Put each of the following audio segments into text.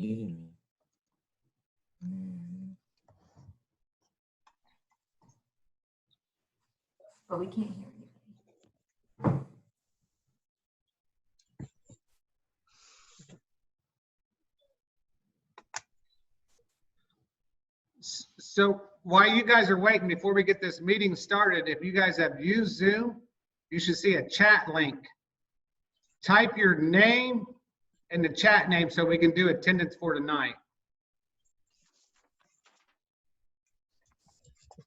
muted me. But we can't hear you. So while you guys are waiting, before we get this meeting started, if you guys have used Zoom, you should see a chat link. Type your name in the chat name so we can do attendance for tonight.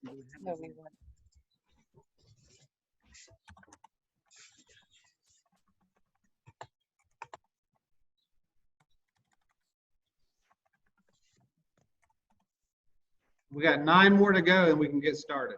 No, we won't. We got 9 more to go and we can get started.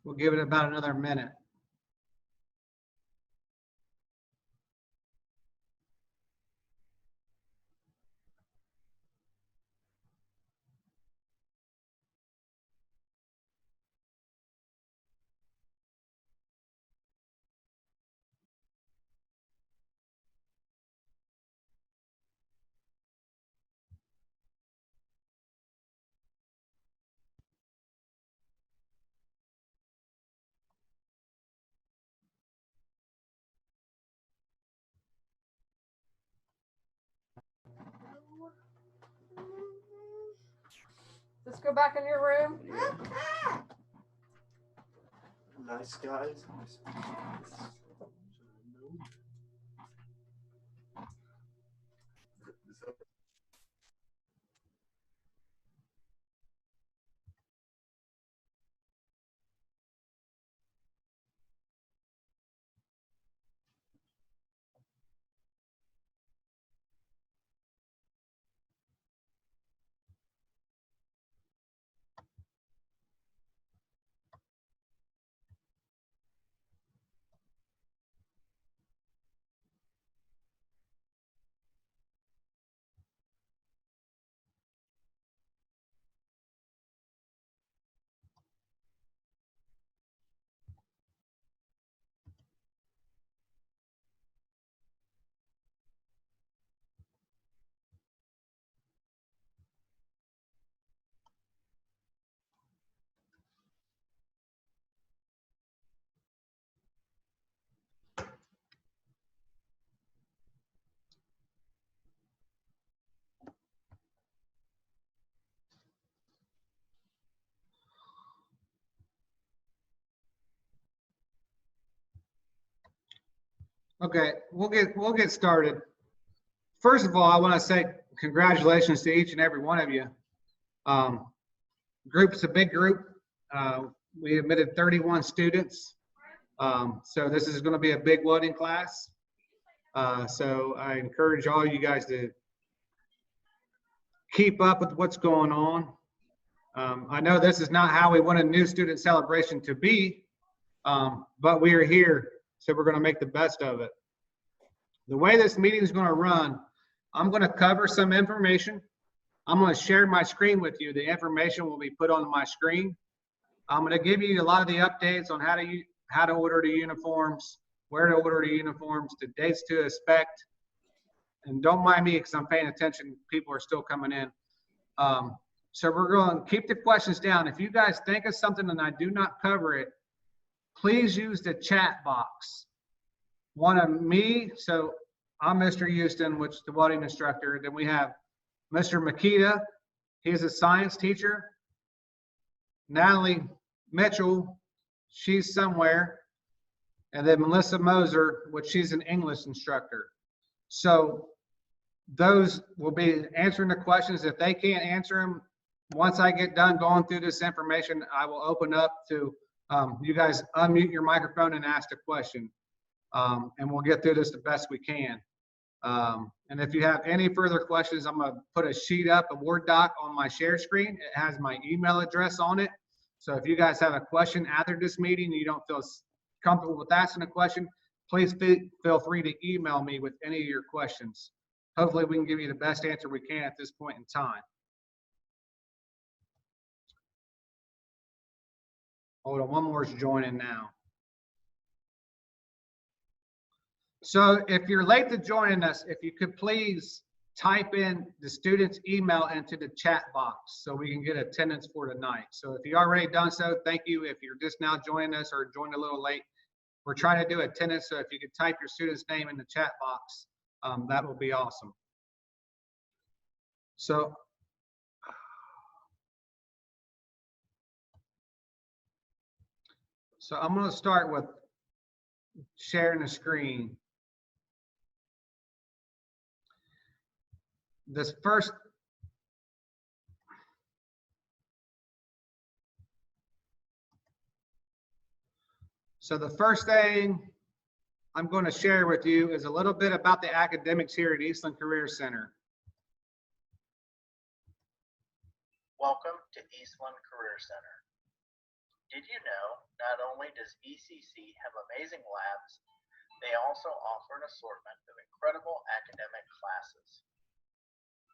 We'll give it about another minute. Let's go back in your room. Nice guys. Okay, we'll get started. First of all, I want to say congratulations to each and every one of you. Group's a big group. We admitted 31 students. So this is going to be a big welding class. So I encourage all you guys to keep up with what's going on. I know this is not how we want a new student celebration to be, but we are here, so we're going to make the best of it. The way this meeting is going to run, I'm going to cover some information. I'm going to share my screen with you. The information will be put on my screen. I'm going to give you a lot of the updates on how to order the uniforms, where to order the uniforms, the dates to expect. and don't mind me because I'm paying attention. People are still coming in. So we're going to keep the questions down. If you guys think of something and I do not cover it, please use the chat box. One of me, so I'm Mr. Houston, which is the welding instructor. Then we have Mr. Makita, he's a science teacher. Natalie Mitchell, she's somewhere. And then Melissa Moser, which she's an English instructor. So those will be answering the questions. If they can't answer them, once I get done going through this information, I will open up to you guys unmute your microphone and ask a question. And we'll get through this the best we can. And if you have any further questions, I'm going to put a sheet up, a Word doc on my share screen. It has my email address on it. So if you guys have a question after this meeting and you don't feel comfortable with asking a question, please feel free to email me with any of your questions. Hopefully we can give you the best answer we can at this point in time. Hold on, one more is joining now. So if you're late to joining us, if you could please type in the student's email into the chat box so we can get attendance for tonight. So if you already done so, thank you. If you're just now joining us or joined a little late, we're trying to do attendance. So if you could type your student's name in the chat box, that would be awesome. So I'm going to start with sharing the screen. This first, so the first thing I'm going to share with you is a little bit about the academics here at Eastland Career Center. Welcome to Eastland Career Center. Did you know not only does ECC have amazing labs, they also offer an assortment of incredible academic classes.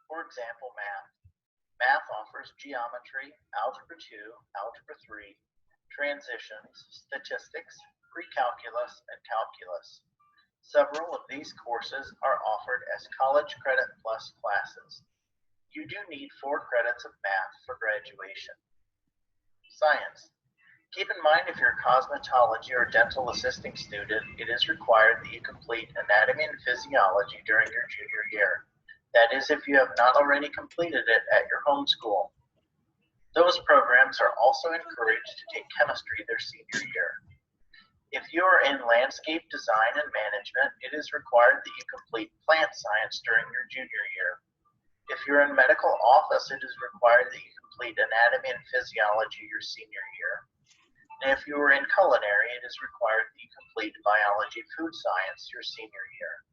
For example, math. Math offers geometry, algebra 2, algebra 3, transitions, statistics, pre-calculus, and calculus. Several of these courses are offered as college credit plus classes. You do need 4 credits of math for graduation. Science. Keep in mind if you're a cosmetology or dental assisting student, it is required that you complete anatomy and physiology during your junior year. That is, if you have not already completed it at your home school. Those programs are also encouraged to take chemistry their senior year. If you are in landscape design and management, it is required that you complete plant science during your junior year. If you're in medical office, it is required that you complete anatomy and physiology your senior year. And if you are in culinary, it is required that you complete biology food science your senior year.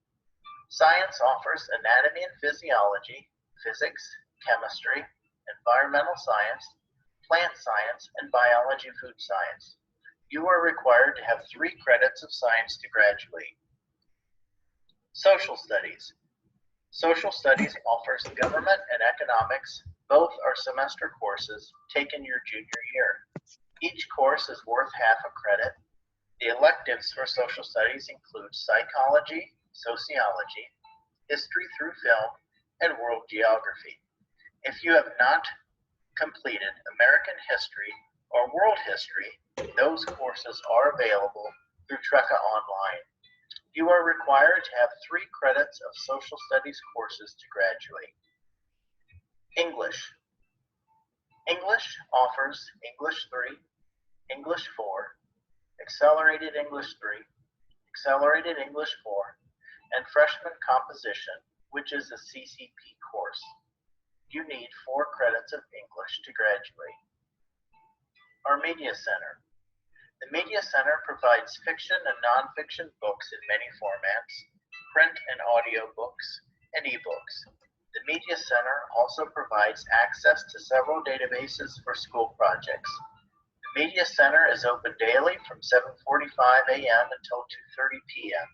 Science offers anatomy and physiology, physics, chemistry, environmental science, plant science, and biology food science. You are required to have 3 credits of science to graduate. Social studies. Social studies offers government and economics. Both are semester courses taken your junior year. Each course is worth half a credit. The electives for social studies include psychology, sociology, history through film, and world geography. If you have not completed American history or world history, those courses are available through Trekka Online. You are required to have 3 credits of social studies courses to graduate. English. English offers English 3, English 4, Accelerated English 3, Accelerated English 4, and Freshman Composition, which is a CCP course. You need 4 credits of English to graduate. Our Media Center. The Media Center provides fiction and nonfiction books in many formats, print and audio books, and ebooks. The Media Center also provides access to several databases for school projects. The Media Center is open daily from 7:45 a.m. until 2:30 p.m.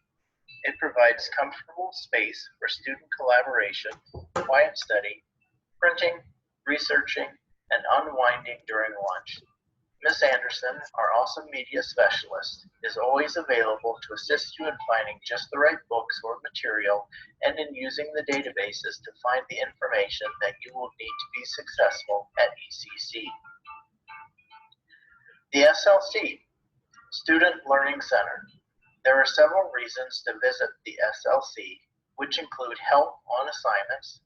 It provides comfortable space for student collaboration, quiet study, printing, researching, and unwinding during lunch. Ms. Anderson, our awesome media specialist, is always available to assist you in finding just the right books or material and in using the databases to find the information that you will need to be successful at ECC. The SLC, Student Learning Center. There are several reasons to visit the SLC, which include help on assignments,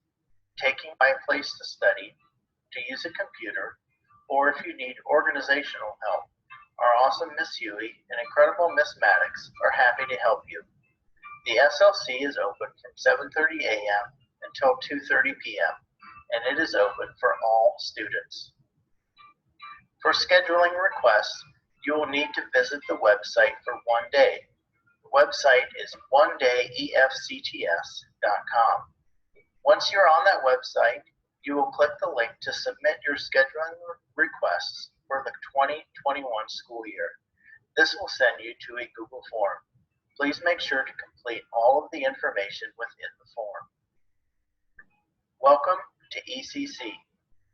taking my place to study, to use a computer, or if you need organizational help. Our awesome Miss Huey and incredible Miss Maddox are happy to help you. The SLC is open from 7:30 a.m. until 2:30 p.m., and it is open for all students. For scheduling requests, you will need to visit the website for one day. The website is onedayefcts.com. Once you're on that website, you will click the link to submit your scheduling requests for the 2021 school year. This will send you to a Google form. Please make sure to complete all of the information within the form. Welcome to ECC.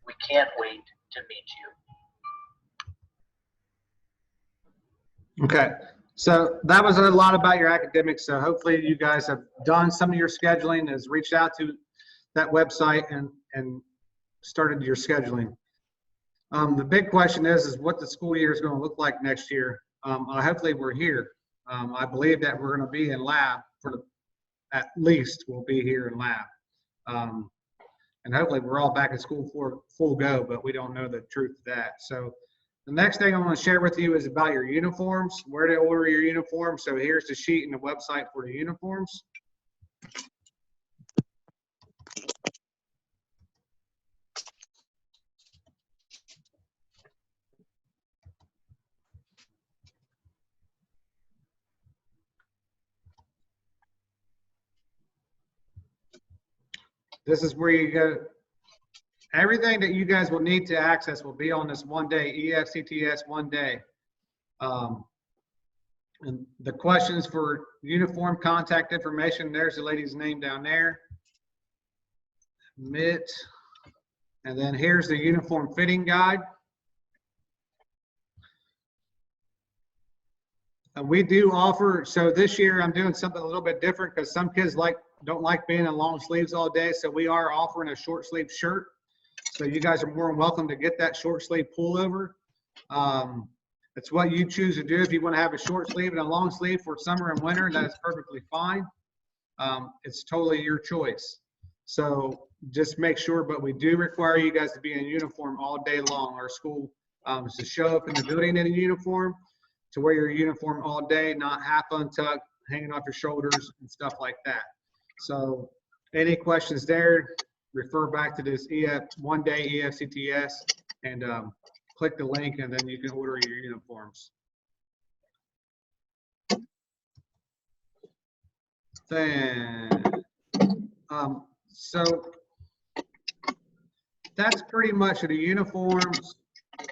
We can't wait to meet you. Okay, so that was a lot about your academics. So hopefully you guys have done some of your scheduling, has reached out to that website and started your scheduling. The big question is what the school year is going to look like next year. Hopefully we're here. I believe that we're going to be in lab at least we'll be here in lab. And hopefully we're all back at school for full go, but we don't know the truth of that. So the next thing I want to share with you is about your uniforms, where to order your uniforms. So here's the sheet and the website for the uniforms. This is where you go. Everything that you guys will need to access will be on this one day, EFCTS one day. And the questions for uniform contact information, there's the lady's name down there. Mitt. And then here's the uniform fitting guide. And we do offer, so this year I'm doing something a little bit different because some kids don't like being in long sleeves all day. So we are offering a short sleeve shirt. So you guys are more than welcome to get that short sleeve pullover. It's what you choose to do. If you want to have a short sleeve and a long sleeve for summer and winter, that is perfectly fine. It's totally your choice. So just make sure, but we do require you guys to be in uniform all day long. Our school is to show up in the building in a uniform, to wear your uniform all day, not half untucked, hanging off your shoulders and stuff like that. So any questions there, refer back to this one day EFCTS and click the link and then you can order your uniforms. Then, so that's pretty much the uniforms,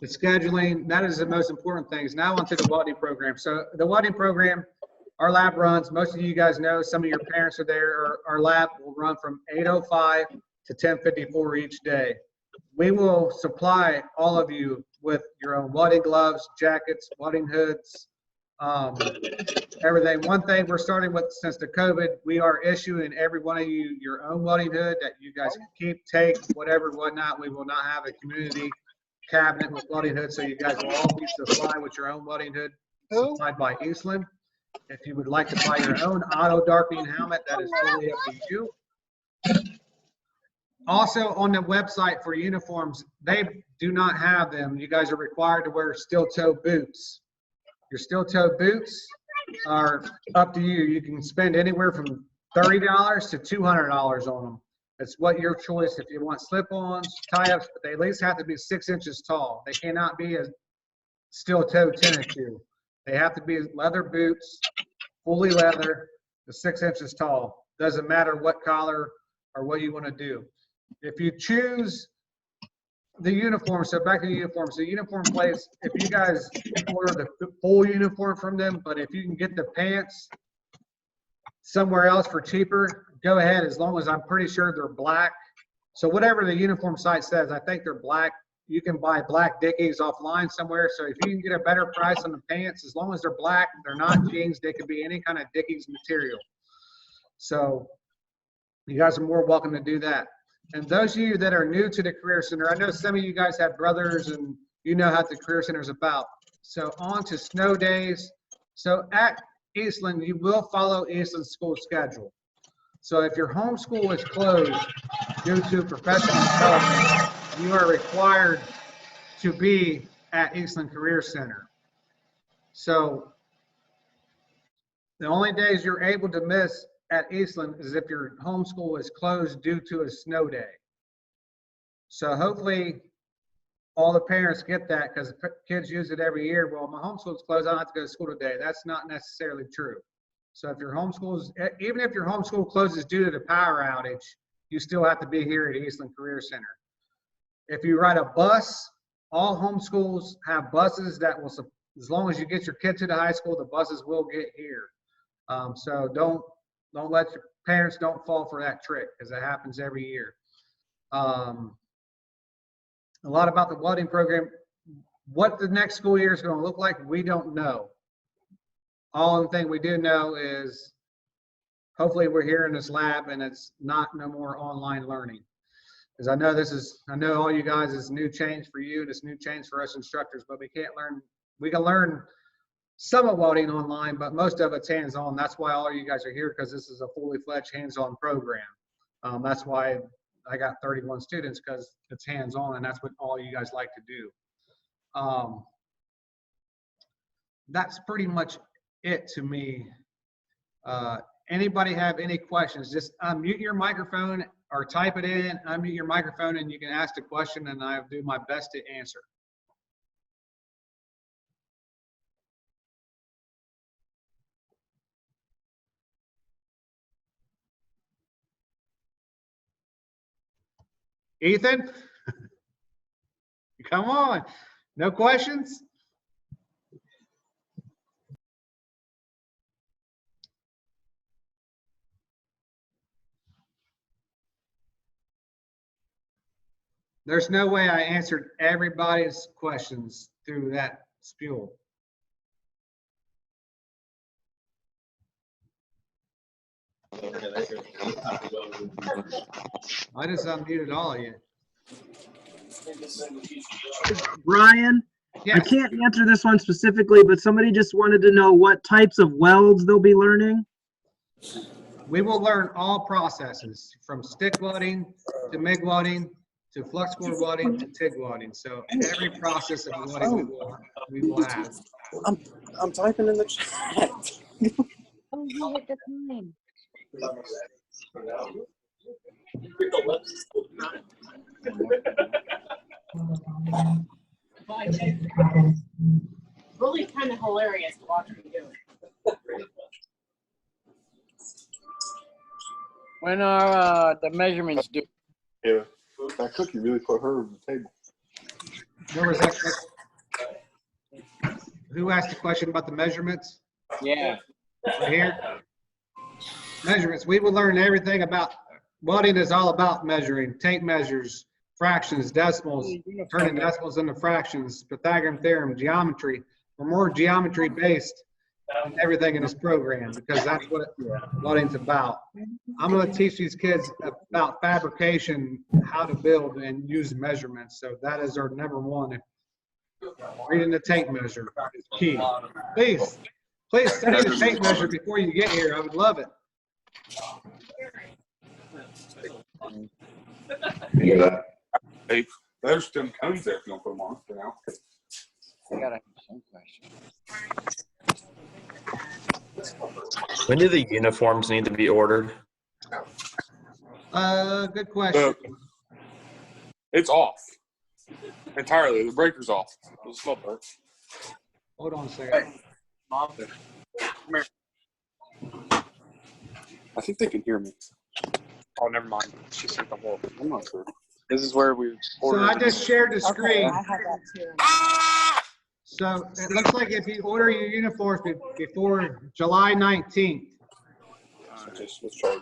the scheduling. That is the most important things. Now onto the welding program. So the welding program, our lab runs, most of you guys know, some of your parents are there, our lab will run from 8:05 to 10:54 each day. We will supply all of you with your own welding gloves, jackets, welding hoods, everything. One thing we're starting with since the COVID, we are issuing every one of you your own welding hood that you guys can keep, take, whatever, whatnot. We will not have a community cabinet with welding hoods, so you guys will all be supplied with your own welding hood supplied by Eastland. If you would like to buy your own auto darkening helmet, that is totally up to you. Also on the website for uniforms, they do not have them. You guys are required to wear steel toe boots. Your steel toe boots are up to you. You can spend anywhere from $30 to $200 on them. It's what your choice. If you want slip-ons, tie-ups, but they at least have to be 6 inches tall. They cannot be a steel toe tennis shoe. They have to be leather boots, fully leather, 6 inches tall. Doesn't matter what color or what you want to do. If you choose the uniform, so back to the uniforms, the uniform place, if you guys order the full uniform from them, but if you can get the pants somewhere else for cheaper, go ahead, as long as I'm pretty sure they're black. So whatever the uniform site says, I think they're black you can buy black Dickies offline somewhere. So if you can get a better price on the pants, as long as they're black, they're not jeans, they could be any kind of Dickies material. So you guys are more welcome to do that. And those of you that are new to the Career Center, I know some of you guys have brothers and you know how the Career Center is about. So on to snow days. So at Eastland, you will follow Eastland's school schedule. So if your home school is closed due to professional development, you are required to be at Eastland Career Center. So the only days you're able to miss at Eastland is if your home school is closed due to a snow day. So hopefully all the parents get that, because kids use it every year. Well, my homeschool is closed, I don't have to go to school today. That's not necessarily true. So if your homeschool is, even if your homeschool closes due to the power outage, you still have to be here at Eastland Career Center. If you ride a bus, all homeschools have buses that will, as long as you get your kid to the high school, the buses will get here. So don't let your parents don't fall for that trick, because it happens every year. A lot about the welding program. What the next school year is going to look like, we don't know. All the thing we do know is hopefully we're here in this lab and it's not no more online learning. Because I know all you guys is new change for you and it's new change for us instructors, but we can learn some of welding online, but most of it's hands-on. That's why all you guys are here, because this is a fully fledged hands-on program. That's why I got 31 students, because it's hands-on and that's what all you guys like to do. That's pretty much it to me. Anybody have any questions? Just unmute your microphone or type it in, unmute your microphone, and you can ask the question and I'll do my best to answer. Ethan? Come on, no questions? There's no way I answered everybody's questions through that spiel. I just unmuted all of you. Brian, Yes. I can't answer this one specifically, but somebody just wanted to know what types of welds they'll be learning. We will learn all processes, from stick welding to MIG welding to flux core welding to TIG welding. So every process of welding we will have. I'm typing in the chat. Oh, you hit the time. Really kind of hilarious to watch me do it. When are the measurements due? Yeah, that cookie really put her on the table. Where was that? Who asked the question about the measurements? Yeah. Right here. Measurements. We will learn everything about welding. Is all about measuring, tape measures, fractions, decimals, turning decimals into fractions, Pythagorean theorem, geometry. We're more geometry based on everything in this program, because that's what welding's about. I'm going to teach these kids about fabrication, how to build and use measurements. So that is our number one. Reading the tape measure is key. Please study the tape measure before you get here. I would love it. Yeah. Hey, there's some cones there if you want to put them on for now. I gotta have some question. When do the uniforms need to be ordered? Good question. It's off entirely. The breaker's off. The slow part. Hold on a second. Mom, come here. I think they can hear me. Oh, never mind. She sent the whole. I'm not sure. This is where we So order. I just shared the screen. I have that too. So it looks like if you order your uniforms before July 19th, Let's charge.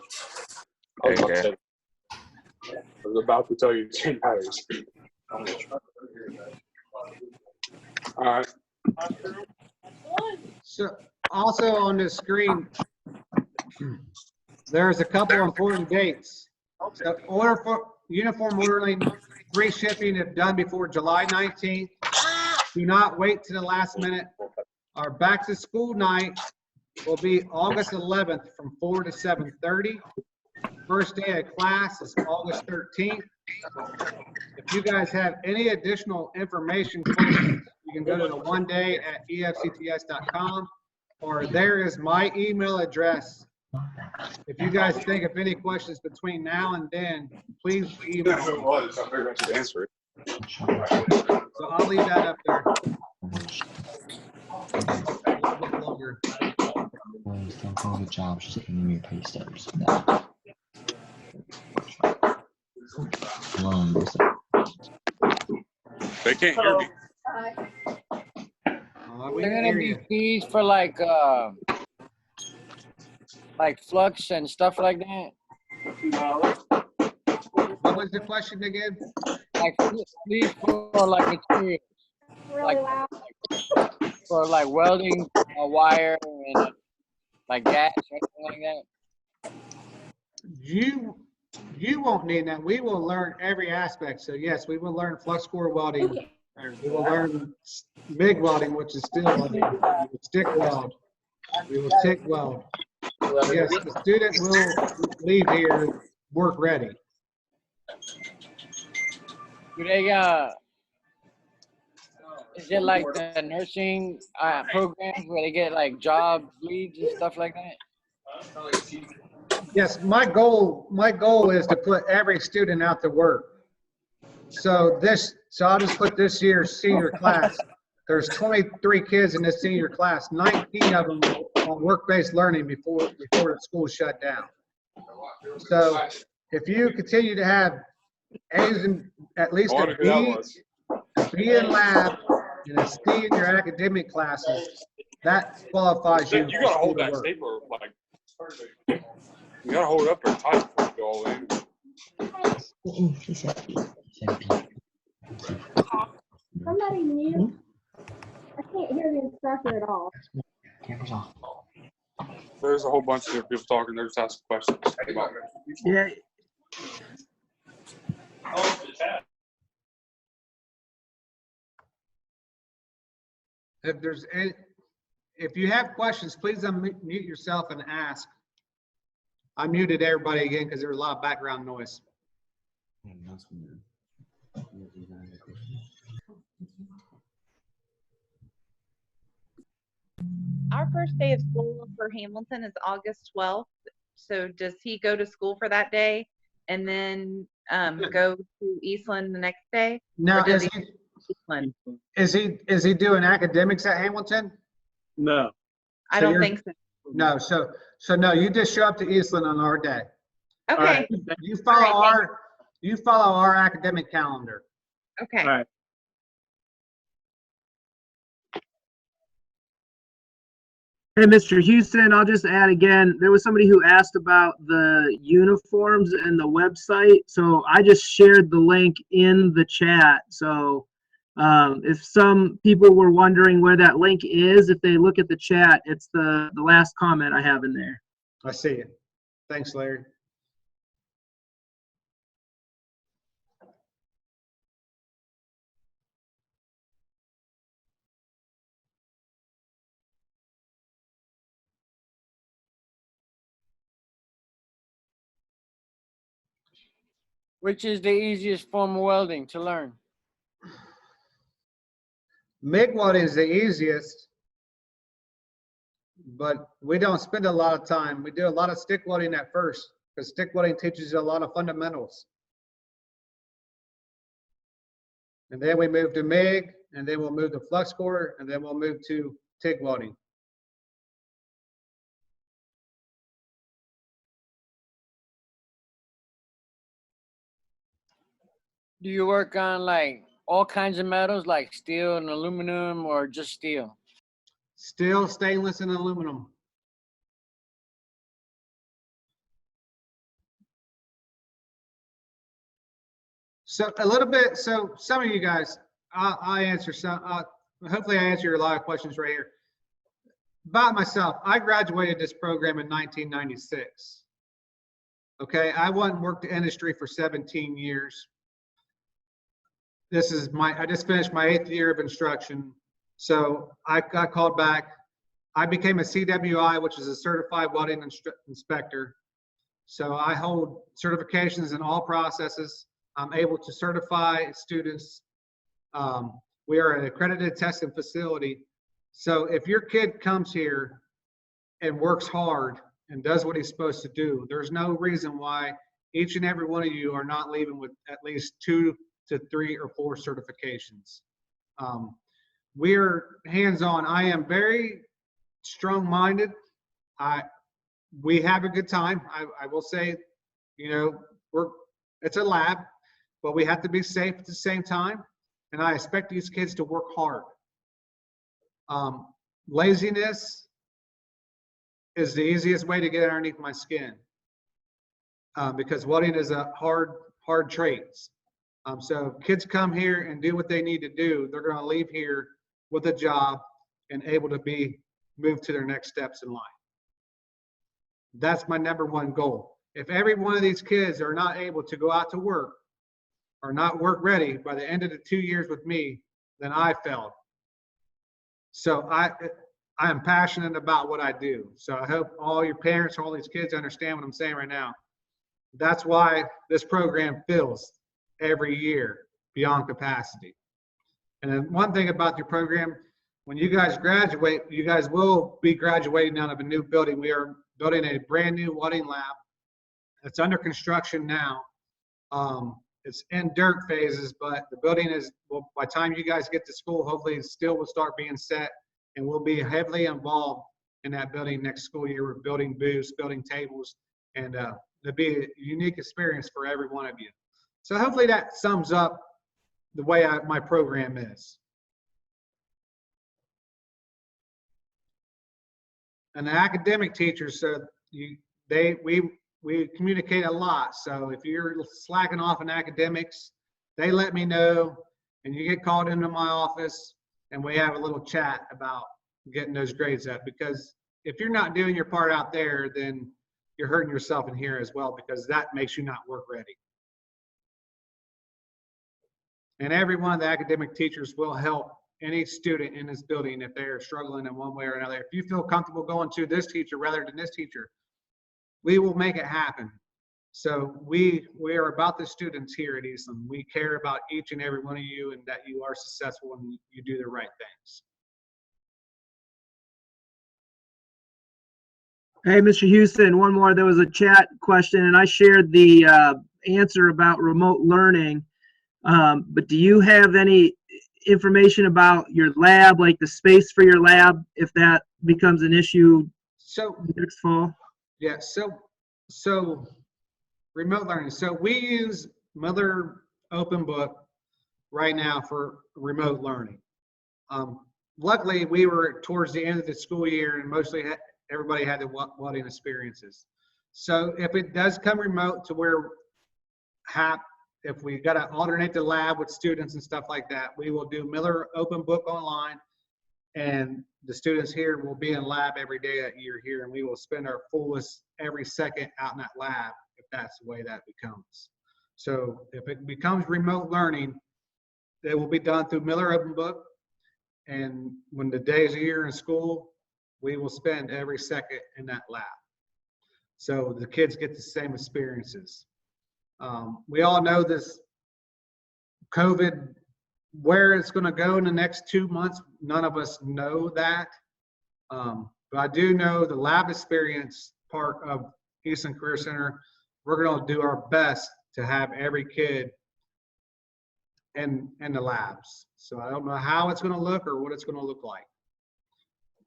I was about to tell you 10 hours. All right. So also on the screen, there's a couple important dates. The order for uniform ordering, 3 shipping if done before July 19th. Do not wait to the last minute. Our back to school night will be August 11th from 4 to 7:30. First day of class is August 13th. If you guys have any additional information, questions, you can go to the one day at efcts.com, or there is my email address. If you guys think of any questions between now and then, please email If it me. was, I figured I should answer it. So I'll leave that up there. A little bit longer. Still doing a good job. She's giving me pay stubs. No. They can't hear me. We They're can gonna hear be you. fees for like flux and stuff like that. What was the question again? Like fees for like materials, like for like welding wire and like gas or anything like that. You won't need that. We will learn every aspect. So yes, we will learn flux core welding. We will learn MIG welding, which is steel welding. We will stick weld. We will TIG weld. Yes, the student will leave here work ready. Do they is it like the nursing programs where they get like job leads and stuff like that? Yes, my goal is to put every student out to work. So I'll just put this year's senior class. There's 23 kids in this senior class. 19 of them on work-based learning before the school shut down. So if you continue to have A's and at least I a wonder who that was. B in lab and a C in your academic classes, that qualifies you. You gotta hold that stapler like. You gotta hold it up there tight before you go all in. Somebody mute. I can't hear the instructor at all. Cameras off. There's a whole bunch of different people talking. They're just asking questions. Yeah. If you have questions, please unmute yourself and ask. I muted everybody again because there was a lot of background noise. Our first day of school for Hamilton is August 12th. So does he go to school for that day and then go to Eastland the next day? Now, Or does is Eastland? he doing academics at Hamilton? No. I don't think so. No, so no, you just show up to Eastland on our day. Okay. All right. You follow our academic calendar. Okay. All right. Hey, Mr. Houston, I'll just add again, there was somebody who asked about the uniforms and the website. So I just shared the link in the chat. So if some people were wondering where that link is, if they look at the chat, it's the last comment I have in there. I see it. Thanks, Larry. Which is the easiest form of welding to learn? MIG welding is the easiest, but we don't spend a lot of time. We do a lot of stick welding at first because stick welding teaches you a lot of fundamentals. And then we move to MIG, and then we'll move to flux core, and then we'll move to TIG welding. Do you work on like all kinds of metals like steel and aluminum or just steel? Steel, stainless, and aluminum. So a little bit, so some of you guys, I answer some, hopefully I answer a lot of questions right here. About myself, I graduated this program in 1996. Okay, I worked the industry for 17 years. I just finished my 8th year of instruction. So I got called back. I became a CWI, which is a certified welding inspector. So I hold certifications in all processes. I'm able to certify students. We are an accredited testing facility. So if your kid comes here and works hard and does what he's supposed to do, there's no reason why each and every one of you are not leaving with at least 2 to 3 or 4 certifications. We're hands-on. I am very strong-minded. We have a good time. I will say, you know, it's a lab, but we have to be safe at the same time. And I expect these kids to work hard. Laziness is the easiest way to get underneath my skin, because welding is a hard trade. So kids come here and do what they need to do. They're going to leave here with a job and able to be moved to their next steps in life. That's my #1 goal. If every one of these kids are not able to go out to work or not work ready by the end of the 2 years with me, then I failed. So I am passionate about what I do. So I hope all your parents, all these kids understand what I'm saying right now. That's why this program fills every year beyond capacity. And then one thing about your program, when you guys graduate, you guys will be graduating out of a new building. We are building a brand new welding lab. It's under construction now. It's in dirt phases, but the building is, well, by the time you guys get to school, hopefully steel will start being set, and we'll be heavily involved in that building next school year. We're building booths, building tables, and it'll be a unique experience for every one of you. So hopefully that sums up the way my program is. And the academic teachers, so we communicate a lot. So if you're slacking off in academics, they let me know, and you get called into my office, and we have a little chat about getting those grades up. Because if you're not doing your part out there, then you're hurting yourself in here as well, because that makes you not work ready. And every one of the academic teachers will help any student in this building if they are struggling in one way or another. If you feel comfortable going to this teacher rather than this teacher, we will make it happen. So we are about the students here at Eastland. We care about each and every one of you, and that you are successful and you do the right things. Hey, Mr. Houston, one more. There was a chat question, and I shared the answer about remote learning. But do you have any information about your lab, like the space for your lab, if that becomes an issue next fall? Yeah, so remote learning. So we use Mother Open Book right now for remote learning. Luckily, we were towards the end of the school year, and mostly everybody had the welding experiences. So if it does come remote to where if we got to alternate the lab with students and stuff like that, we will do Miller Open Book online, and the students here will be in lab every day that you're here, and we will spend our fullest every second out in that lab if that's the way that becomes. So if it becomes remote learning, it will be done through Miller Open Book, and when the days are here in school, we will spend every second in that lab. So the kids get the same experiences. We all know this COVID, where it's going to go in the next 2 months, none of us know that. But I do know the lab experience part of Eastland Career Center, we're going to do our best to have every kid in the labs. So I don't know how it's going to look or what it's going to look like.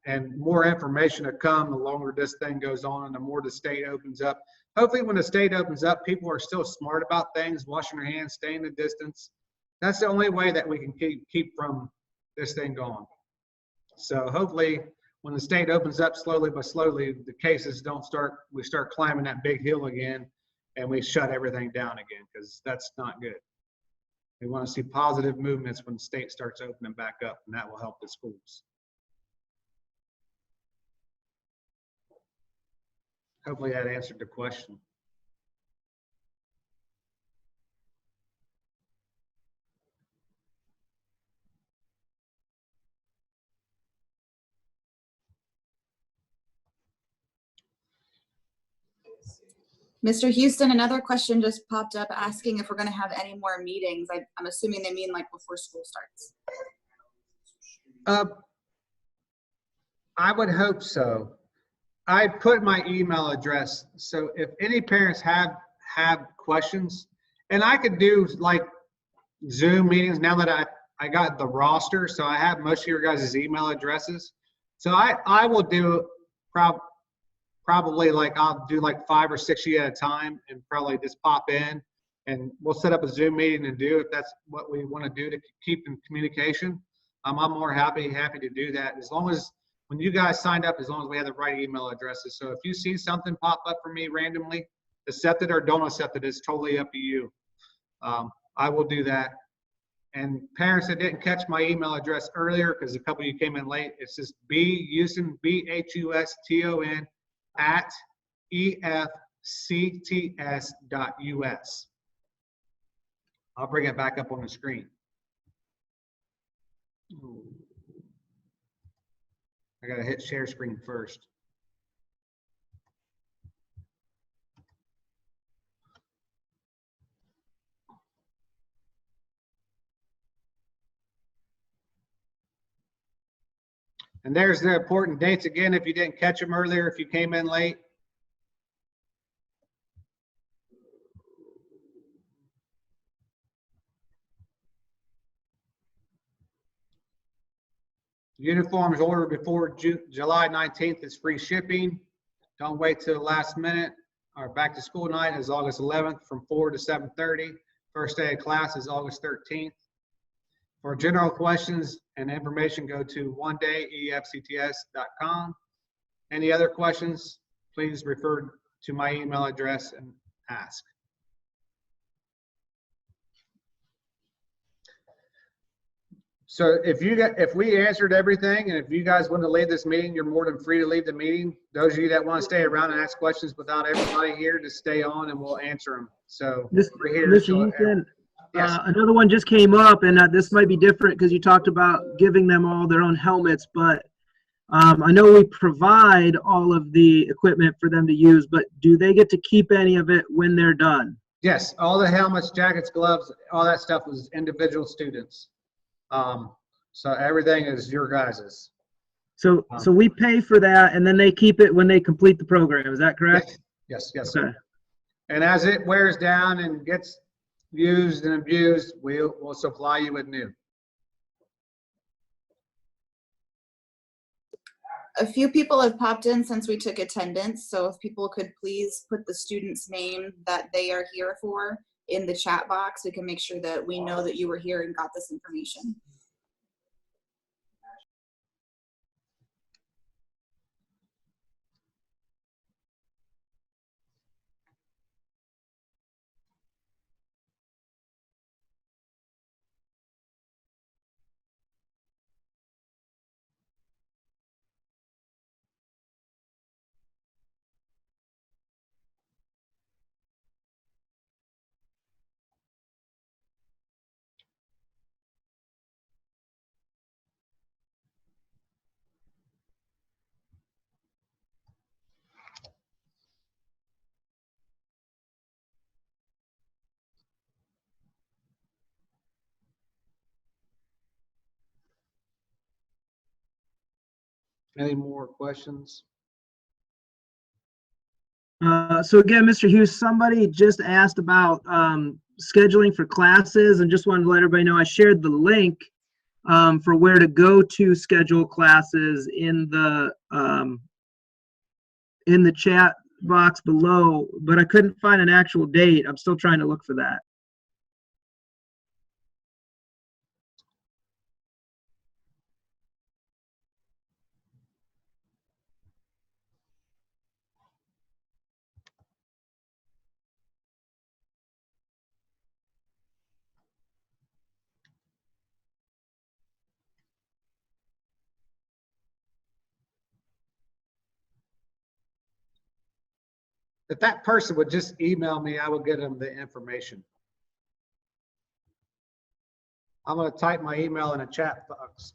And more information to come the longer this thing goes on and the more the state opens up. Hopefully when the state opens up, people are still smart about things, washing their hands, staying the distance. That's the only way that we can keep from this thing going. So hopefully when the state opens up slowly but slowly, the cases we start climbing that big hill again, and we shut everything down again, because that's not good. We want to see positive movements when the state starts opening back up, and that will help the schools. Hopefully that answered the question. Mr. Houston, another question just popped up asking if we're going to have any more meetings. I'm assuming they mean like before school starts. I would hope so. I put my email address, so if any parents have questions, and I could do like Zoom meetings now that I got the roster, so I have most of your guys' email addresses. So I will do probably like I'll do like 5 or 6 at a time, and probably just pop in, and we'll set up a Zoom meeting and do if that's what we want to do to keep in communication. I'm more happy to do that, as long as when you guys signed up, as long as we have the right email addresses. So if you see something pop up for me randomly, accept it or don't accept it. It's totally up to you. I will do that. And parents that didn't catch my email address earlier, because a couple of you came in late, it's just Houston, BHUSTON at EFCTS.US. I'll bring it back up on the screen. I gotta hit share screen first. And there's the important dates again, if you didn't catch them earlier, if you came in late. Uniforms ordered before July 19th is free shipping. Don't wait till the last minute. Our back to school night is August 11th from 4 to 7:30. First day of class is August 13th. For general questions and information, go to onedayefcts.com. Any other questions, please refer to my email address and ask. So if we answered everything, and if you guys want to leave this meeting, you're more than free to leave the meeting. Those of you that want to stay around and ask questions without everybody here, to stay on and we'll answer them. So we're here. Mr. Houston, another one just came up, and this might be different because you talked about giving them all their own helmets, but I know we provide all of the equipment for them to use, but do they get to keep any of it when they're done? Yes, all the helmets, jackets, gloves, all that stuff was individual students. So everything is your guys's. So we pay for that, and then they keep it when they complete the program. Is that correct? Yes. Okay. Sir. And as it wears down and gets used and abused, we'll supply you with new. A few people have popped in since we took attendance, so if people could please put the student's name that they are here for in the chat box, we can make sure that we know that you were here and got this information. Any more questions? So again, Mr. Hughes, somebody just asked about scheduling for classes, and just wanted to let everybody know I shared the link for where to go to schedule classes in the chat box below, but I couldn't find an actual date. I'm still trying to look for that. If that person would just email me, I will get them the information. I'm gonna type my email in a chat box.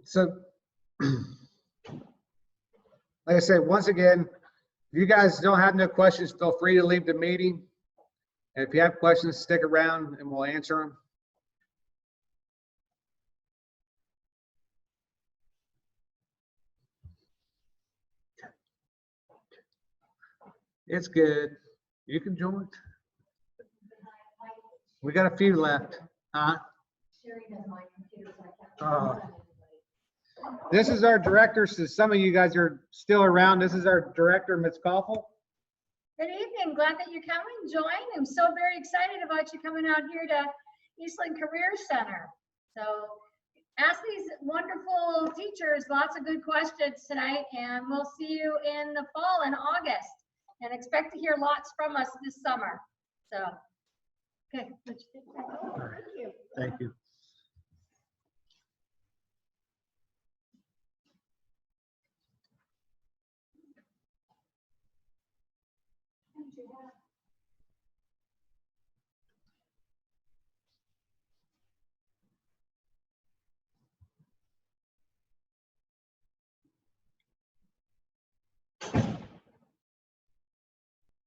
So, like I said, once again, if you guys don't have no questions, feel free to leave the meeting. And if you have questions, stick around and we'll answer them. It's good. You can join. We got a few left. Huh? This is our director. So some of you guys are still around. This is our director, Ms. Koffel. Good evening. Glad that you come and join. I'm so very excited about you coming out here to Eastland Career Center. So ask these wonderful teachers lots of good questions tonight, and we'll see you in the fall in August. And expect to hear lots from us this summer. So, okay. Thank you. Thank you.